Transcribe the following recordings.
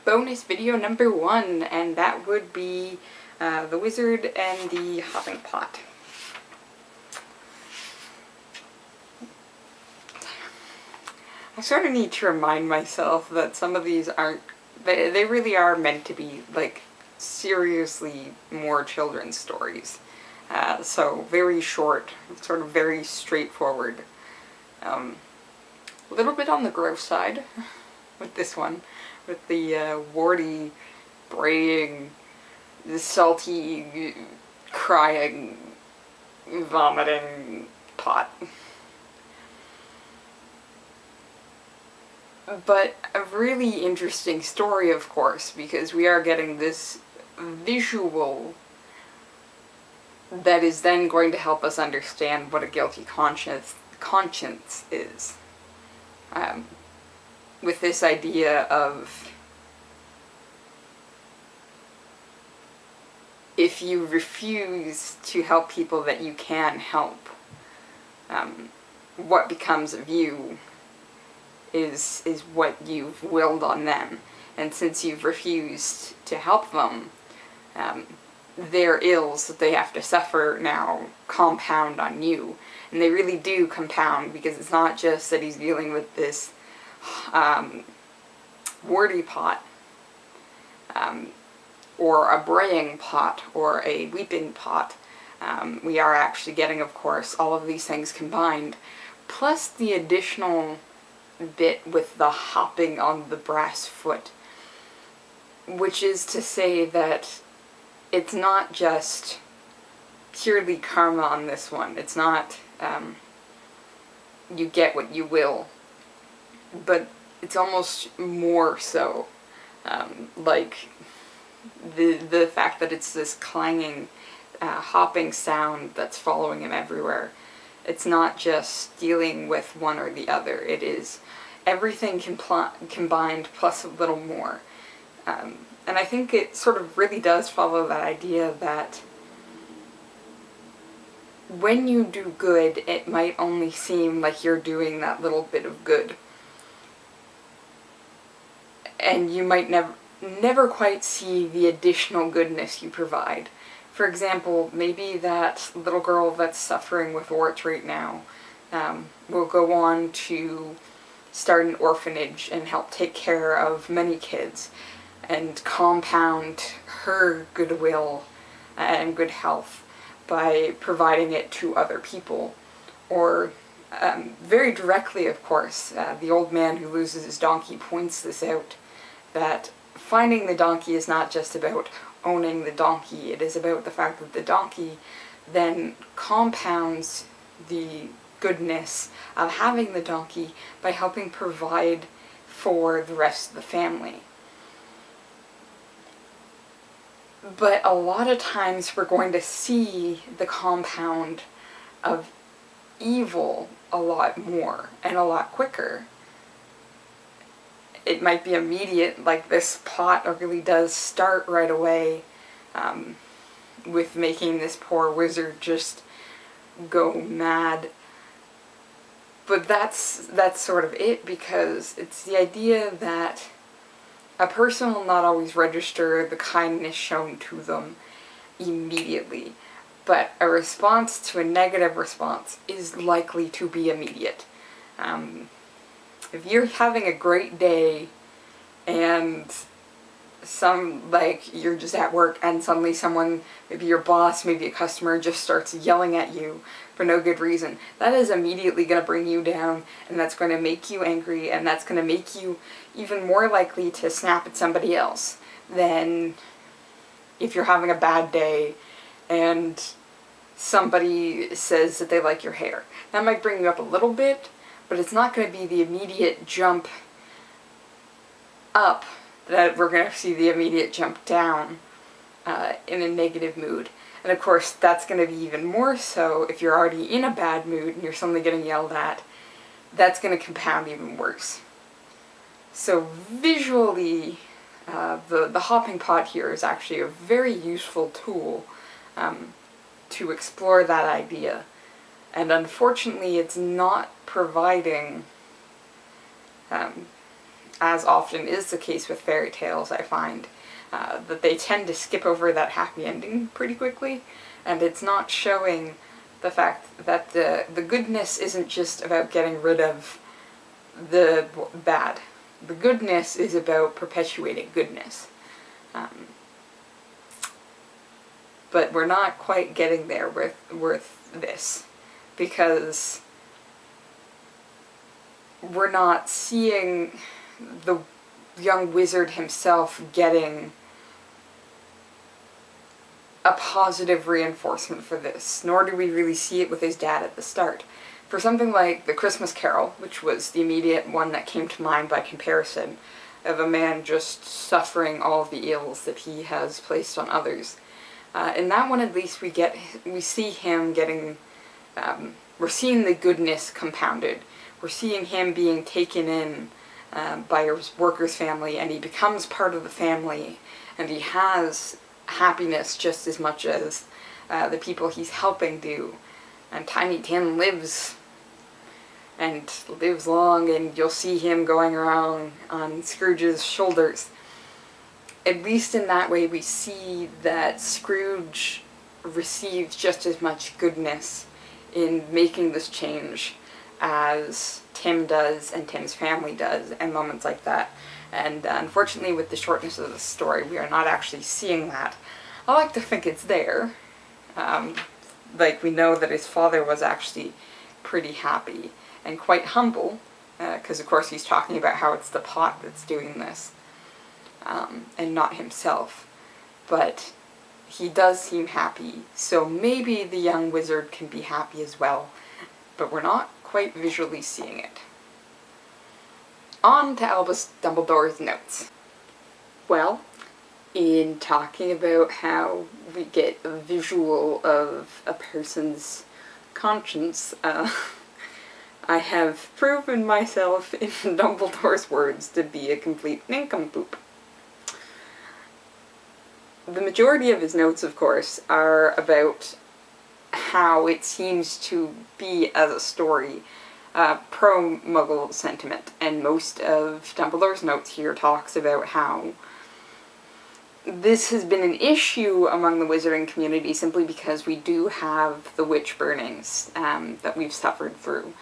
bonus video number 1, and that would be the wizard and the hopping pot. I sort of need to remind myself that some of these aren't, they really are meant to be, like, seriously more children's stories. So very short, sort of very straightforward. A little bit on the gross side with this one, with the warty, braying, the salty, crying, vomiting pot. But a really interesting story, of course, because we are getting this visual that is then going to help us understand what a guilty conscience is. With this idea of if you refuse to help people that you can help, what becomes of you is what you've willed on them. And since you've refused to help them, their ills that they have to suffer now compound on you. And they really do compound, because it's not just that he's dealing with this warty pot, or a braying pot, or a weeping pot. We are actually getting, of course, all of these things combined, plus the additional bit with the hopping on the brass foot, which is to say that it's not just purely karma on this one. It's not you get what you will, but it's almost more so, like the fact that it's this clanging, hopping sound that's following him everywhere. It's not just dealing with one or the other. It is everything combined plus a little more. And I think it sort of really does follow that idea that when you do good, it might only seem like you're doing that little bit of good. And you might never quite see the additional goodness you provide. For example, maybe that little girl that's suffering with warts right now will go on to start an orphanage and help take care of many kids and compound her goodwill and good health by providing it to other people. Or very directly, of course, the old man who loses his donkey points this out, that finding the donkey is not just about owning the donkey. It is about the fact that the donkey then compounds the goodness of having the donkey by helping provide for the rest of the family. But a lot of times we're going to see the compound of evil a lot more and a lot quicker. It might be immediate, like this plot really does start right away, with making this poor wizard just go mad. But that's sort of it, because it's the idea that a person will not always register the kindness shown to them immediately, but a response to a negative response is likely to be immediate. If you're having a great day and you're just at work and suddenly someone, maybe your boss, maybe a customer, just starts yelling at you for no good reason, that is immediately going to bring you down, and that's going to make you angry, and that's going to make you even more likely to snap at somebody else than if you're having a bad day and somebody says that they like your hair. That might bring you up a little bit, but it's not going to be the immediate jump up that we're going to see the immediate jump down in a negative mood. And of course, that's going to be even more so if you're already in a bad mood and you're suddenly getting yelled at. That's going to compound even worse. So visually, the hopping pot here is actually a very useful tool to explore that idea. And unfortunately, it's not providing as often is the case with fairy tales, I find, that they tend to skip over that happy ending pretty quickly, and it's not showing the fact that the goodness isn't just about getting rid of the bad. The goodness is about perpetuating goodness. But we're not quite getting there with this, because we're not seeing the young wizard himself getting a positive reinforcement for this, nor do we really see it with his dad at the start. For something like The Christmas Carol, which was the immediate one that came to mind by comparison, of a man just suffering all of the ills that he has placed on others, in that one at least we see him getting, we're seeing the goodness compounded. We're seeing him being taken in by his worker's family, and he becomes part of the family, and he has happiness just as much as the people he's helping do. And Tiny Tim lives long, and you'll see him going around on Scrooge's shoulders. At least in that way we see that Scrooge receives just as much goodness in making this change as Tim does and Tim's family does, and moments like that. And unfortunately, with the shortness of the story, we are not actually seeing that. I like to think it's there. Like, we know that his father was actually pretty happy and quite humble, because of course he's talking about how it's the pot that's doing this, and not himself. But he does seem happy, so maybe the young wizard can be happy as well, but we're not quite visually seeing it. On to Albus Dumbledore's notes. Well, in talking about how we get a visual of a person's conscience, I have proven myself, in Dumbledore's words, to be a complete nincompoop. The majority of his notes, of course, are about how it seems to be, as a story, pro-Muggle sentiment, and most of Dumbledore's notes here talks about how this has been an issue among the wizarding community simply because we do have the witch burnings that we've suffered through.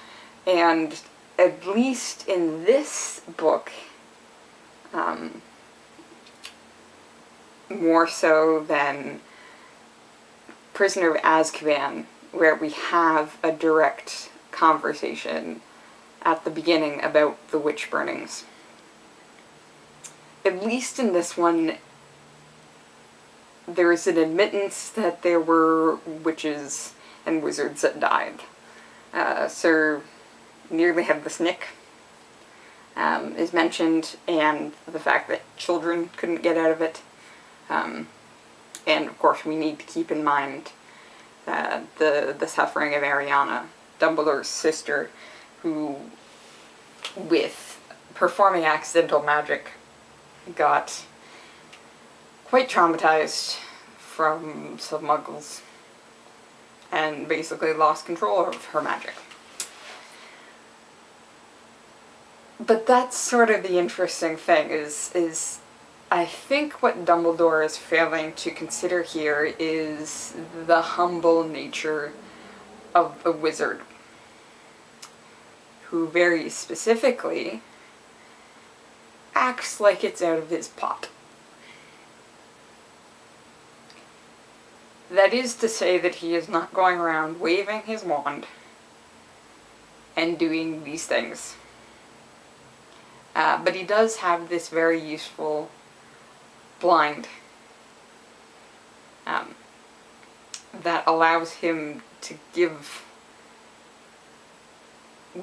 And at least in this book, more so than Prisoner of Azkaban, where we have a direct conversation at the beginning about the witch burnings. At least in this one, there is an admittance that there were witches and wizards that died. Sir Nearly Headless Nick is mentioned, and the fact that children couldn't get out of it. And of course we need to keep in mind the suffering of Ariana, Dumbledore's sister, who, with performing accidental magic, got quite traumatized from some muggles and basically lost control of her magic. But that's sort of the interesting thing, is I think what Dumbledore is failing to consider here is the humble nature of the wizard, who very specifically acts like it's out of his pot. That is to say that he is not going around waving his wand and doing these things. But he does have this very useful blind that allows him to give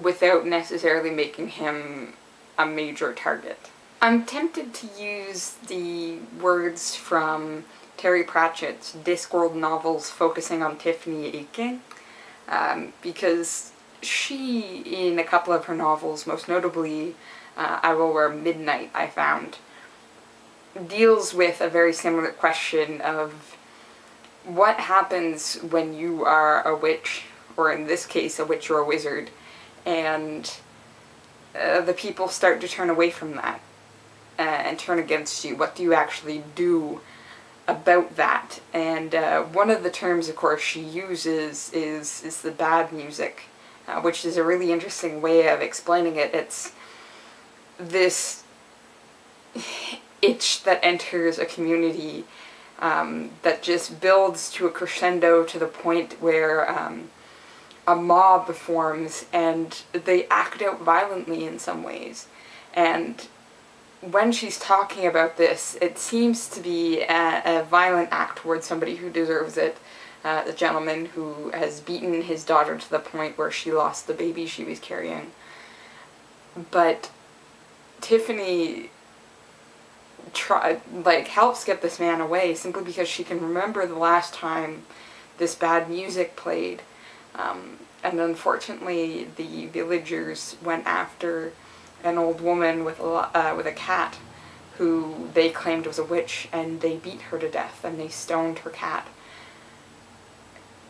without necessarily making him a major target. I'm tempted to use the words from Terry Pratchett's Discworld novels focusing on Tiffany Aching, because she, in a couple of her novels, most notably I Will Wear Midnight, I found, deals with a very similar question of what happens when you are a witch, or in this case a witch or a wizard, and the people start to turn away from that. and turn against you? What do you actually do about that? And one of the terms, of course, she uses is the bad music, which is a really interesting way of explaining it. It's this itch that enters a community that just builds to a crescendo to the point where a mob forms and they act out violently in some ways. And when she's talking about this, it seems to be a violent act towards somebody who deserves it. The gentleman who has beaten his daughter to the point where she lost the baby she was carrying. But Tiffany helps get this man away simply because she can remember the last time this bad music played. And unfortunately, the villagers went after an old woman with a cat who they claimed was a witch, and they beat her to death, and they stoned her cat.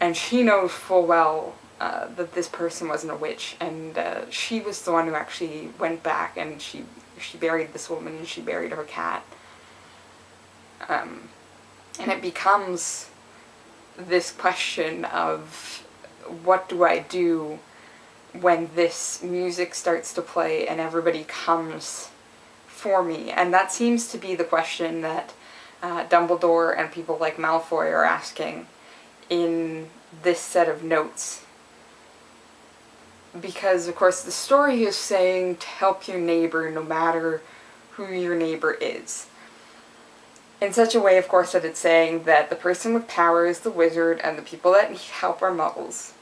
And she knows full well that this person wasn't a witch, and she was the one who actually went back and she buried this woman and she buried her cat. And it becomes this question of, what do I do when this music starts to play and everybody comes for me? And that seems to be the question that Dumbledore and people like Malfoy are asking in this set of notes. Because, of course, the story is saying to help your neighbor no matter who your neighbor is. In such a way, of course, that it's saying that the person with power is the wizard and the people that need help are muggles.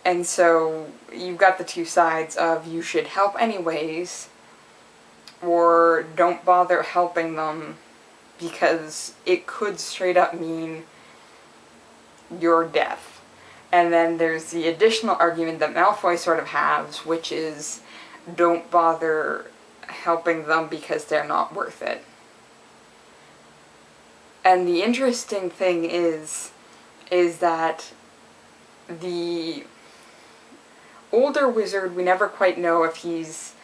And so you've got the two sides of you should help anyways, or don't bother helping them because it could straight up mean your death. And then there's the additional argument that Malfoy sort of has, which is don't bother helping them because they're not worth it. And the interesting thing is that the older wizard, we never quite know if he's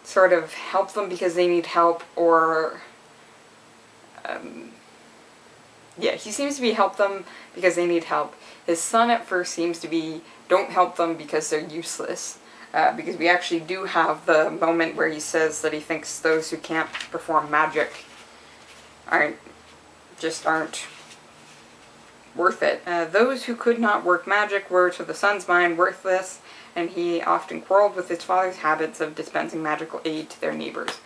sort of helped them because they need help, or yeah, he seems to be help them because they need help. His son at first seems to be don't help them because they're useless, because we actually do have the moment where he says that he thinks those who can't perform magic aren't worth it. Those who could not work magic were, to the son's mind, worthless, and he often quarreled with his father's habits of dispensing magical aid to their neighbors.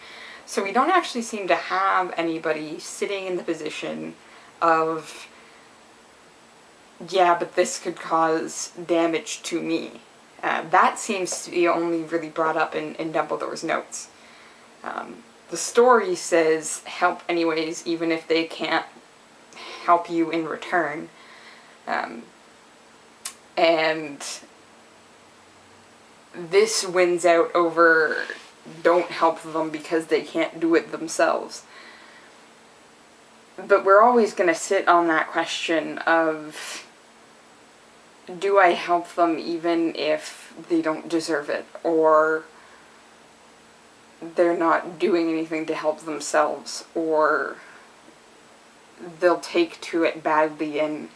So we don't actually seem to have anybody sitting in the position of, yeah, but this could cause damage to me. That seems to be only really brought up in Dumbledore's notes. The story says help anyways, even if they can't help you in return. And this wins out over don't help them because they can't do it themselves. But we're always going to sit on that question of, do I help them even if they don't deserve it, or they're not doing anything to help themselves, or they'll take to it badly and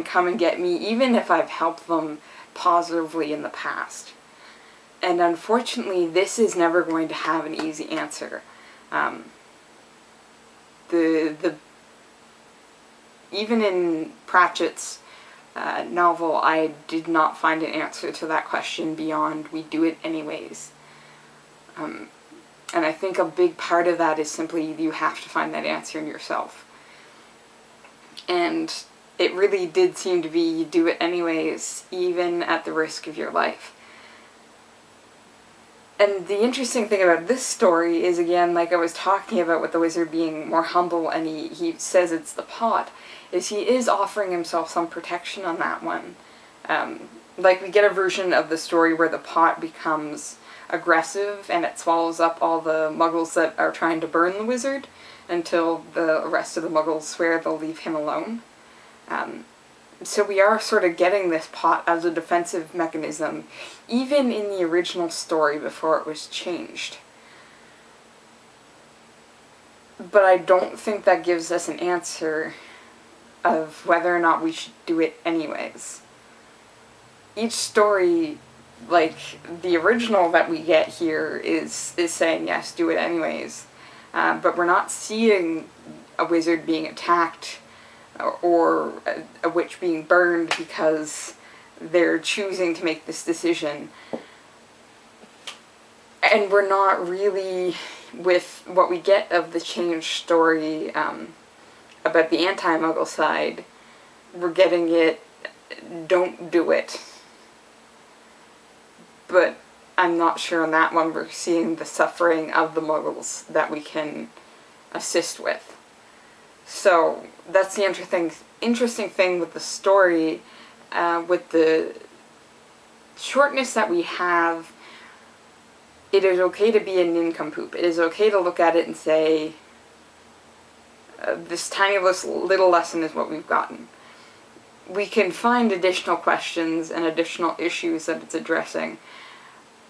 come and get me, even if I've helped them positively in the past. And unfortunately, this is never going to have an easy answer. Even in Pratchett's novel, I did not find an answer to that question beyond we do it anyways. And I think a big part of that is simply you have to find that answer in yourself. And it really did seem to be you do it anyways, even at the risk of your life. And the interesting thing about this story is, again, like I was talking about with the wizard being more humble, and he says it's the pot, is he is offering himself some protection on that one. Like, we get a version of the story where the pot becomes aggressive and it swallows up all the muggles that are trying to burn the wizard until the rest of the muggles swear they'll leave him alone. So we are sort of getting this pot as a defensive mechanism, even in the original story before it was changed. but I don't think that gives us an answer of whether or not we should do it anyways. Each story, like the original that we get here, is saying yes, do it anyways. But we're not seeing a wizard being attacked or a witch being burned because they're choosing to make this decision. And we're not really, with what we get of the change story about the anti-Muggle side, we're getting it, don't do it. But I'm not sure on that one we're seeing the suffering of the Muggles that we can assist with. So that's the interesting thing with the story, with the shortness that we have. It is okay to be a nincompoop. It is okay to look at it and say, this tiny little lesson is what we've gotten. We can find additional questions and additional issues that it's addressing,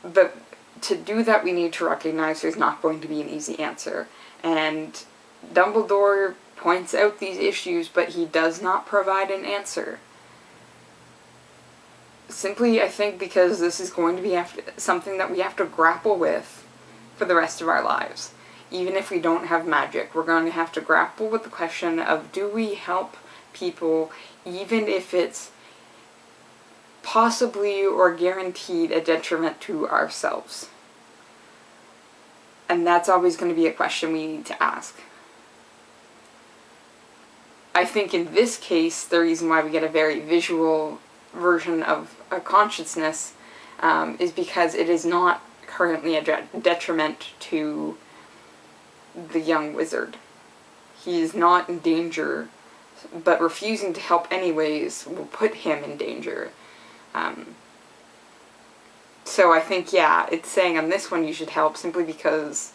but to do that we need to recognize there's not going to be an easy answer. And Dumbledore points out these issues, but he does not provide an answer. Simply, I think, because this is going to be something that we have to grapple with for the rest of our lives. Even if we don't have magic, we're going to have to grapple with the question of, do we help people even if it's possibly or guaranteed a detriment to ourselves? And that's always going to be a question we need to ask. I think in this case, the reason why we get a very visual version of a consciousness is because it is not currently a detriment to the young wizard. He is not in danger, but refusing to help anyways will put him in danger. So I think, yeah, it's saying on this one you should help simply because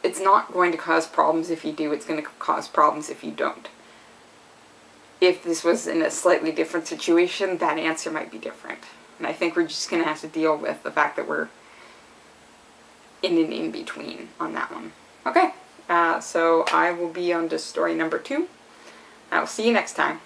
it's not going to cause problems if you do, it's going to cause problems if you don't. If this was in a slightly different situation, that answer might be different. And I think we're just going to have to deal with the fact that we're in an in-between on that one. Okay, so I will be on to story number 2. I will see you next time.